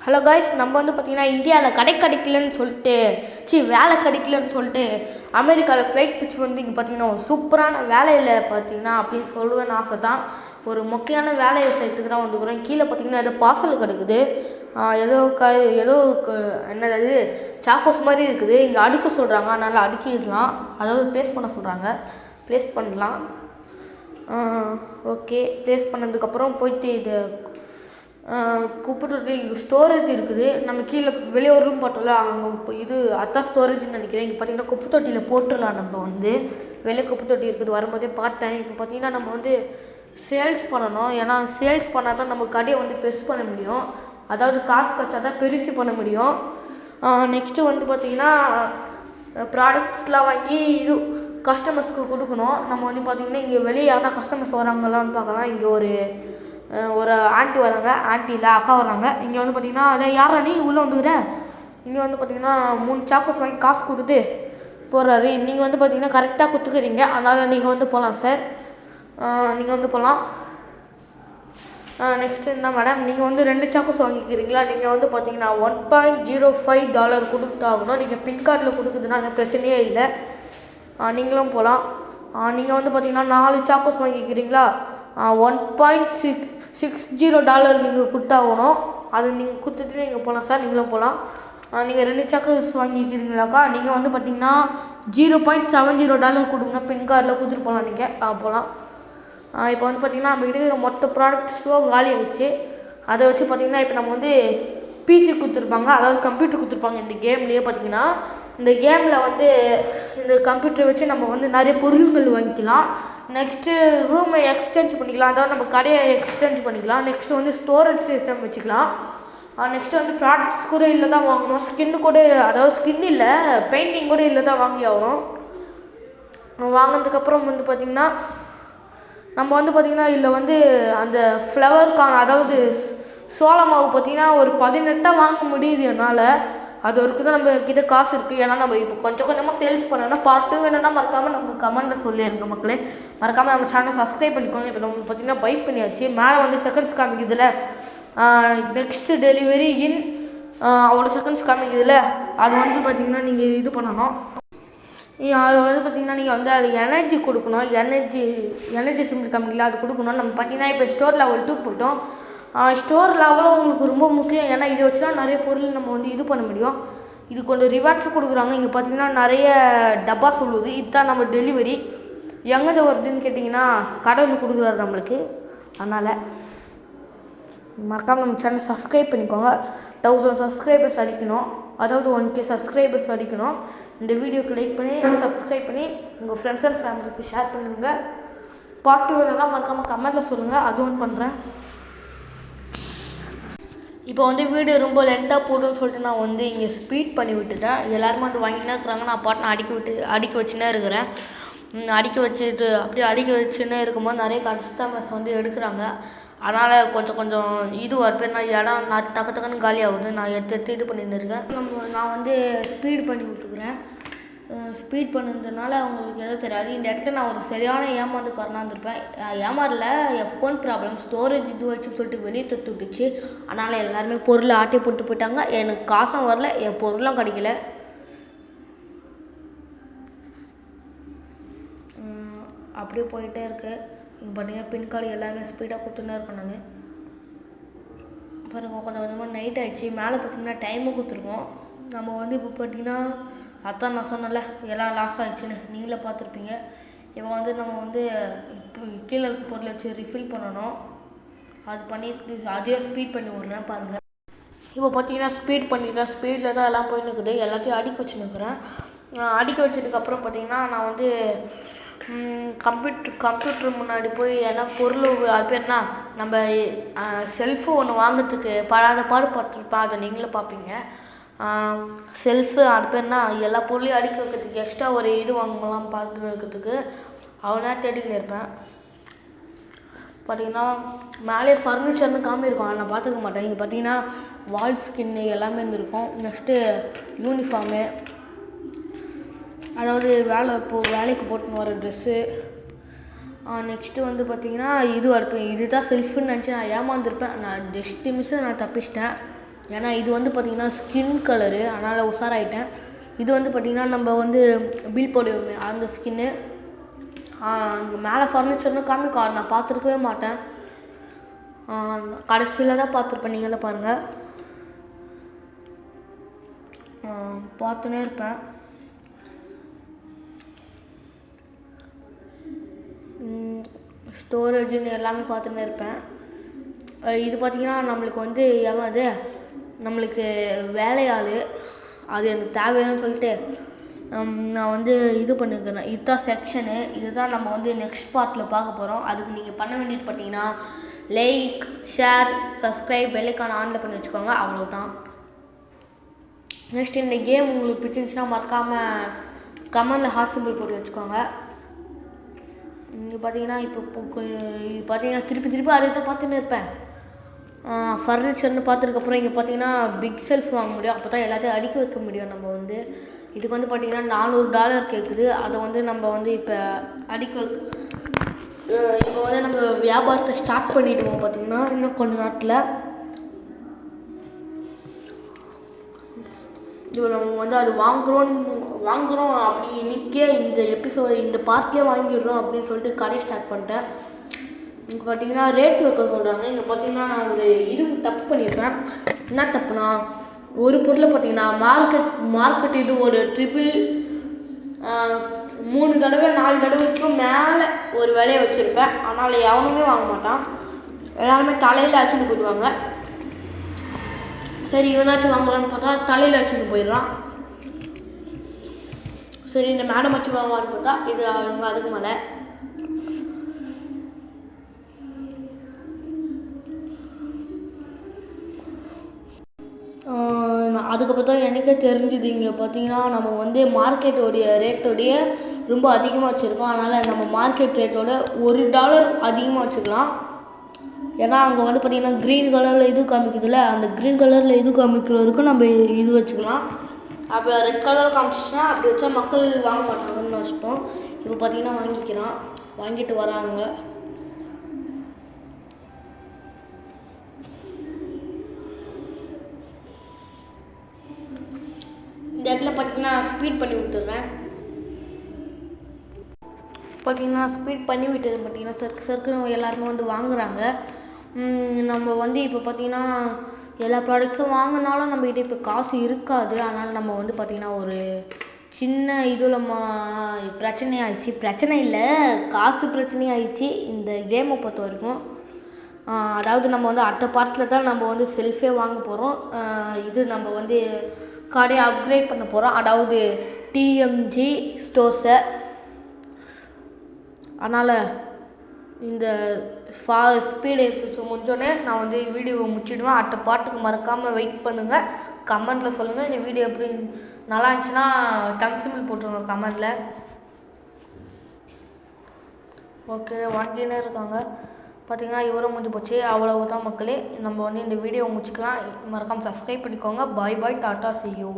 Hello guys, நம்ம வந்து பார்த்திங்கன்னா இந்தியாவில் கிடைக்கலன்னு சொல்லிட்டு வேலை கிடைக்கலன்னு சொல்லிட்டு அமெரிக்காவில் ஃப்ளைட் பிடிச்சி வந்து இங்கே பார்த்திங்கன்னா ஒரு சூப்பரான வேலையில் பார்த்திங்கன்னா அப்படின்னு சொல்லுவேன்னு ஆசை தான். ஒரு முக்கியமான வேலையை செய்யறதுக்கு தான் வந்துக்கிறோம். கீழே பார்த்திங்கன்னா ஏதோ பார்சல் கிடக்குது, ஏதோ என்னது சாக்கோஸ் மாதிரி இருக்குது. இங்கே அடுக்க சொல்கிறாங்க, அதனால் அடுக்கிடலாம். அதாவது ப்ளேஸ் பண்ண சொல்கிறாங்க, ப்ளேஸ் பண்ணலாம். ஓகே, ப்ளேஸ் பண்ணதுக்கப்புறம் போயிட்டு இது கூப்பிட்டு ஸ்டோரேஜ் இருக்குது. நம்ம கீழே வெளியே ஒரு ரூம் போட்டோம்ல, அங்கே இது அதான் ஸ்டோரேஜ்னு நினைக்கிறேன். இங்கே பார்த்திங்கன்னா குப்பை தொட்டியில் போட்டுடலாம். நம்ம வந்து வெளியே குப்பை தொட்டி இருக்குது, வரும்போதே பார்த்தேன். இப்போ பார்த்திங்கன்னா நம்ம வந்து சேல்ஸ் பண்ணணும். ஏன்னா சேல்ஸ் பண்ணால் தான் நம்ம கடையை வந்து பெருசு பண்ண முடியும். அதாவது காசு கச்சா தான் பெருசு பண்ண முடியும். நெக்ஸ்ட்டு வந்து பார்த்திங்கன்னா ப்ராடக்ட்ஸ்லாம் வாங்கி இது கஸ்டமர்ஸ்க்கு கொடுக்கணும். நம்ம வந்து பார்த்திங்கன்னா இங்கே வெளியே யாருன்னா கஸ்டமர்ஸ் வராங்களான்னு பார்க்கலாம். இங்கே ஒரு ஆண்டி வராங்க, ஆண்டி இல்லை அக்கா வராங்க. இங்கே வந்து பார்த்திங்கன்னா யாரா நீ உள்ளே வந்துக்கிற, இங்கே வந்து பார்த்திங்கன்னா 3 சாக்கோஸ் வாங்கி காசு கொடுத்துட்டு போகிறாரு. நீங்கள் வந்து பார்த்திங்கன்னா கரெக்டாக கொடுத்துக்கிறீங்க, அதனால் நீங்கள் வந்து போகலாம் சார், நீங்கள் வந்து போகலாம். நெக்ஸ்ட்டு என்ன மேடம், நீங்கள் வந்து 2 சாக்கோஸ் வாங்கிக்கிறீங்களா? நீங்கள் வந்து பார்த்திங்கன்னா $1.05 கொடுத்தாகணும். நீங்கள் பின் கார்டில் கொடுக்குதுன்னா அந்த பிரச்சனையே இல்லை, நீங்களும் போகலாம். நீங்கள் வந்து பார்த்திங்கன்னா 4 சாக்கோஸ் வாங்கிக்கிறீங்களா? $1.60 நீங்கள் கொடுத்தாகணும். அது நீங்கள் கொடுத்துட்டு நீங்கள் போகலாம் சார், நீங்களும் போகலாம். நீங்கள் 2 சாக்கோஸ் வாங்கிக்கிறீங்களாக்கா? நீங்கள் வந்து பார்த்திங்கன்னா $0.70 கொடுக்கணும், பின் கார்டில் கொடுத்துட்டு போகலாம். நீங்கள் போகலாம். இப்போ வந்து பார்த்திங்கன்னா நம்ம இருக்கிற மொத்த ப்ராடக்ட்ஸும் காலி ஆகிடுச்சு. அதை வச்சு பார்த்திங்கன்னா இப்போ நம்ம வந்து பிசி கொடுத்துருப்பாங்க, அதாவது கம்ப்யூட்டர் கொடுத்துருப்பாங்க. இந்த கேம்லேயே பார்த்திங்கன்னா இந்த கேமில் வந்து இந்த கம்ப்யூட்டரை வச்சு நம்ம வந்து நிறைய பொருள்கள் வாங்கிக்கலாம். நெக்ஸ்ட்டு ரூமை எக்ஸ்சேஞ்ச் பண்ணிக்கலாம், அதாவது நம்ம கடையை எக்ஸ்சேஞ்ச் பண்ணிக்கலாம். நெக்ஸ்ட்டு வந்து ஸ்டோரேஜ் சிஸ்டம் வச்சுக்கலாம். நெக்ஸ்ட்டு வந்து ப்ராடக்ட்ஸ் கூட இல்லை தான் வாங்கணும், ஸ்கின்னு கூட, அதாவது ஸ்கின் இல்லை பெயிண்டிங் கூட இல்லை தான் வாங்கி ஆகணும். வாங்கினதுக்கப்புறம் வந்து பார்த்திங்கன்னா நம்ம வந்து பார்த்திங்கன்னா இதில் வந்து அந்த ஃப்ளவருக்கான, அதாவது சோள மாவு பார்த்திங்கன்னா ஒரு 18 வாங்க முடியுது என்னால். அது வரைக்கும் தான் நம்ம கிட்ட காசு இருக்குது. ஏன்னா நம்ம இப்போ கொஞ்சம் கொஞ்சமாக சேல்ஸ் பண்ணோன்னா பார்ட் 2 வேணும்னா மறக்காமல் நம்ம கமெண்ட்டில் சொல்லிடுங்க மக்களே. மறக்காமல் நம்ம சேனலை சப்ஸ்கிரைப் பண்ணிக்கோங்க. இப்போ நம்ம பார்த்திங்கன்னா பை பண்ணியாச்சு. மேலே வந்து செகண்ட்ஸ் காமிக்குதுல, நெக்ஸ்ட்டு டெலிவரி இன் அவ்வளோ செகண்ட்ஸ் காமிக்குதுல, அது வந்து பார்த்திங்கன்னா நீங்கள் இது பண்ணணும். அது வந்து பார்த்திங்கன்னா நீங்கள் வந்து அது எனர்ஜி கொடுக்கணும். எனர்ஜி சிம்பிள் கம்பெனியில் அது கொடுக்கணும். நம்ம பார்த்திங்கன்னா இப்போ ஸ்டோர் லெவல் 2 போயிட்டோம். ஸ்டோர் லெவலும் உங்களுக்கு ரொம்ப முக்கியம். ஏன்னா இதை வச்சு தான் நிறைய பொருள் நம்ம வந்து இது பண்ண முடியும். இது கொஞ்சம் ரிவார்ட்ஸும் கொடுக்குறாங்க. இங்கே பார்த்திங்கன்னா நிறைய டப்பா சொல்லுது. இதுதான் நம்ம டெலிவரி எங்கே வருதுன்னு கேட்டிங்கன்னா கடவுள் கொடுக்குறாரு நம்மளுக்கு. அதனால் மறக்காமல் நம்ம சேனல் சப்ஸ்கிரைப் பண்ணிக்கோங்க. 1000 சப்ஸ்கிரைபர்ஸ் அடிக்கணும், அதாவது 1K சப்ஸ்கிரைபர்ஸ் அடிக்கணும். இந்த வீடியோக்கு லைக் பண்ணி சப்ஸ்கிரைப் பண்ணி உங்கள் ஃப்ரெண்ட்ஸ் அண்ட் ஃபேமிலிக்கு ஷேர் பண்ணுங்கள். பார்ட் 2 வேணும்னா மறக்காமல் கமெண்ட்டில் சொல்லுங்கள், அதுவும் பண்ணுறேன். இப்போ வந்து வீடியோ ரொம்ப லென்த்தாக போடுன்னு சொல்லிட்டு நான் வந்து இங்கே ஸ்பீட் பண்ணி விட்டுட்டேன். எல்லாருமே வந்து வாங்கினா இருக்கிறாங்க, நான் பாட்டு அடுக்கி வச்சுன்னே இருக்கிறேன். அடுக்கி வச்சுன்னே இருக்கும்போது நிறைய கஸ்டமர்ஸ் வந்து எடுக்கிறாங்க. அதனால் கொஞ்சம் இது வரப்பேர் நான் இடம் நான் டக்குன்னு காலி ஆகுது. நான் எடுத்து இது பண்ணிட்டு இருக்கேன். நான் வந்து ஸ்பீட் பண்ணி விட்டுக்கிறேன். ஸ்பீட் பண்ணதுனால அவங்களுக்கு எதுவும் தெரியாது. இந்த இடத்துல நான் ஒரு சரியான ஏமாந்துக்கு வரலாந்துருப்பேன். ஏமாறல, என் ஃபோன் ப்ராப்ளம், ஸ்டோரேஜ் இது வச்சுன்னு சொல்லிட்டு வெளியே தத்து விட்டுச்சு. அதனால் எல்லாருமே பொருளை ஆட்டி போட்டு போயிட்டாங்க. எனக்கு காசும் வரல, என் பொருளும் கிடைக்கல. அப்படியே போயிட்டே இருக்கு. இங்கே பார்த்தீங்கன்னா பின் கார்டு எல்லாருமே ஸ்பீடாக கொடுத்துன்னு இருக்கேன் நான். பாருங்கள், கொஞ்சம் கொஞ்சமாக நைட் ஆகிடுச்சு. மேலே பார்த்திங்கன்னா டைமும் கொடுத்துருக்கோம். நம்ம வந்து இப்போ பார்த்திங்கன்னா அதான் நான் சொன்னல எல்லாம் லாஸ் ஆகிடுச்சுன்னு நீங்களே பார்த்துருப்பீங்க. இப்போ வந்து நம்ம வந்து இப்போ கீழே இருக்க பொருளை வச்சு ரிஃபில் பண்ணணும். அது பண்ணிட்டு அதே ஸ்பீட் பண்ணி விட்றேன் பாருங்கள். இப்போ பார்த்தீங்கன்னா ஸ்பீட் பண்ணிட்டேன். ஸ்பீடில் தான் எல்லாம் போயின்னு இருக்குது. எல்லாத்தையும் அடுக்கி வச்சுன்னுக்கிறேன். அடுக்கி வச்சதுக்கப்புறம் பார்த்திங்கன்னா நான் வந்து கம்ப்யூட்டர் முன்னாடி போய் ஏன்னா பொருள் அது பேர்னா நம்ம செல்ஃபு ஒன்று வாங்கிறதுக்கு பாடுபட்டுருப்பேன். அதை நீங்களும் பார்ப்பீங்க. செல்ஃபு அது பேர்னா எல்லா பொருளையும் அடுக்கி வைக்கிறதுக்கு எக்ஸ்ட்ரா ஒரு இது வாங்கலாம் பார்த்து வைக்கிறதுக்கு அவனா தேடிக்கின்னு இருப்பேன். பார்த்திங்கன்னா மேலே ஃபர்னிச்சர்னு காமியிருக்கும், அதை நான் பார்த்துக்க மாட்டேன். இங்கே பார்த்திங்கன்னா வால் ஸ்கின்னு எல்லாமே இருந்திருக்கும். நெக்ஸ்ட்டு யூனிஃபார்மு, அதாவது வேலைக்கு போட்டுன்னு வர ட்ரெஸ்ஸு. நெக்ஸ்ட்டு வந்து பார்த்திங்கன்னா இதுவாக இருப்பேன். இதுதான் செல்ஃபுன்னு நினச்சி நான் ஏமாந்துருப்பேன். நான் ஜஸ்ட் மிஸ்ஸு நான் தப்பிச்சிட்டேன். ஏன்னா இது வந்து பார்த்திங்கன்னா ஸ்கின் கலரு, அதனால் உஷாராயிட்டேன். இது வந்து பார்த்திங்கன்னா நம்ம வந்து பில் போடுவோமே அந்த ஸ்கின்னு. அங்கே மேலே ஃபர்னிச்சர்னு காமிக்கும், அதை நான் பார்த்துருக்கவே மாட்டேன். கடைசியில் தான் பார்த்துருப்பேன், நீங்களே பாருங்கள். பார்த்துனே இருப்பேன். ஸ்டோரேஜுன்னு எல்லாமே பார்த்துன்னே இருப்பேன். இது பார்த்திங்கன்னா நம்மளுக்கு வந்து அது நம்மளுக்கு வேலையாள், அது எனக்கு தேவையில்லைன்னு சொல்லிட்டு நான் வந்து இது பண்ணிக்கிறேன். இதுதான் செக்ஷனு, இதுதான் நம்ம வந்து நெக்ஸ்ட் பார்ட்டில் பார்க்க போகிறோம். அதுக்கு நீங்கள் பண்ண வேண்டியது பார்த்தீங்கன்னா லைக், ஷேர், சப்ஸ்கிரைப், பெல்லைக்கான ஆனில் பண்ணி வச்சுக்கோங்க, அவ்வளோதான். நெக்ஸ்ட் இந்த கேம் உங்களுக்கு பிடிச்சிருந்துச்சுன்னா மறக்காமல் கமெண்டில் ஹார்ட் சிம்பிள் போட்டு வச்சுக்கோங்க. இங்கே பார்த்தீங்கன்னா இப்போ இது பார்த்தீங்கன்னா திருப்பி அதை தான் பார்த்துன்னு இருப்பேன். ஃபர்னிச்சர்னு பார்த்துருக்கப்புறம் இங்கே பார்த்தீங்கன்னா பிக் செல்ஃப் வாங்க முடியும், அப்போ தான் எல்லாத்தையும் அடுக்கி வைக்க முடியும். நம்ம வந்து இதுக்கு வந்து பார்த்திங்கன்னா $400 கேட்குது. அதை வந்து நம்ம வந்து இப்போ இப்போ வந்து நம்ம வியாபாரத்தை ஸ்டார்ட் பண்ணிவிடுவோம். பார்த்திங்கன்னா இன்னும் கொஞ்சம் நாட்டில் இப்போ நம்ம வந்து அது வாங்குகிறோம் அப்படின்னுக்கே இந்த பார்ட்லேயே வாங்கிடுறோம் அப்படின்னு சொல்லிட்டு கடை ஸ்டார்ட் பண்ணிட்டேன். இங்கே பார்த்தீங்கன்னா ரேட் வைக்க சொல்கிறாங்க. இங்கே பார்த்தீங்கன்னா நான் ஒரு தப்பு பண்ணியிருப்பேன். என்ன தப்புனா, ஒரு பொருளை பார்த்தீங்கன்னா மார்க்கெட் இது ஒரு ட்ரிபிள் 3 தடவை 4 தடவைக்கும் மேலே ஒரு விலையை வச்சுருப்பேன். அதனால் எவனுமே வாங்க மாட்டான், எல்லாருமே தலையில் அடிச்சுட்டு போயிடுவாங்க. சரி இவனாச்சும் வாங்கலான்னு பார்த்தா தலையில் அடிச்சுட்டு போயிடுறான். சரி இந்த மேடம் வச்சு வாங்கலான்னு பார்த்தா இது அவங்க அதுக்கு மேலே. அதுக்கப்புறம் தான் எனக்கே தெரிஞ்சுது, இங்கே பார்த்தீங்கன்னா நம்ம வந்து மார்க்கெட்டோடைய ரேட்டோடைய ரொம்ப அதிகமாக வச்சுருக்கோம். அதனால் நம்ம மார்க்கெட் ரேட்டோட $1 அதிகமாக வச்சுக்கலாம். ஏன்னா அங்கே வந்து பார்த்திங்கன்னா க்ரீன் கலரில் இது காமிக்குதுல்ல, அந்த க்ரீன் கலரில் இது காமிக்கிற வரைக்கும் நம்ம இது வச்சுக்கலாம். அப்போ ரெட் கலர் காமிச்சிச்சுன்னா அப்படி வச்சா மக்கள் வாங்க மாட்டாங்கன்னு வச்சுட்டோம். இப்போ பார்த்திங்கன்னா வாங்கிட்டு வராங்க. இந்த இடத்துல பார்த்திங்கன்னா நான் ஸ்பீட் பண்ணி விட்டுறேன். பார்த்திங்கன்னா ஸ்பீட் பண்ணி விட்டது பார்த்திங்கன்னா சர்க்குன்னு எல்லாருமே வந்து வாங்குகிறாங்க. நம்ம வந்து இப்போ பார்த்திங்கன்னா எல்லா ப்ராடக்ட்ஸும் வாங்கினாலும் நம்மக்கிட்ட இப்போ காசு இருக்காது. அதனால் நம்ம வந்து பார்த்திங்கன்னா ஒரு சின்ன இதில் பிரச்சனை இல்லை, காசு பிரச்சனையாகிடுச்சு இந்த கேமை பொறுத்த வரைக்கும். அதாவது நம்ம வந்து அடுத்த பார்ட்டில் தான் நம்ம வந்து செல்ஃபே வாங்க போகிறோம். இது நம்ம வந்து கடையை அப்கிரேட் பண்ண போகிறோம், அதாவது டிஎம்ஜி ஸ்டோர்ஸை. அதனால் இந்த ஸ்பீடு முடிஞ்சோடனே நான் வந்து வீடியோவை முடிச்சிடுவேன். அடுத்த பாட்டுக்கு மறக்காமல் வெயிட் பண்ணுங்கள். கமெண்ட்டில் சொல்லுங்கள் இந்த வீடியோ எப்படி நல்லா இருந்துச்சுன்னா டங் சிம்பிள் போட்டுருங்க கமெண்டில். ஓகே, வாங்கினே இருக்காங்க. பார்த்திங்கன்னா இவரும் முடிஞ்சு போச்சு. அவ்வளவுதான் மக்களே, நம்ம வந்து இந்த வீடியோவை முடிச்சுக்கலாம். மறக்காமல் சப்ஸ்கிரைப் பண்ணிக்கோங்க. பாய் டாட்டா, see you.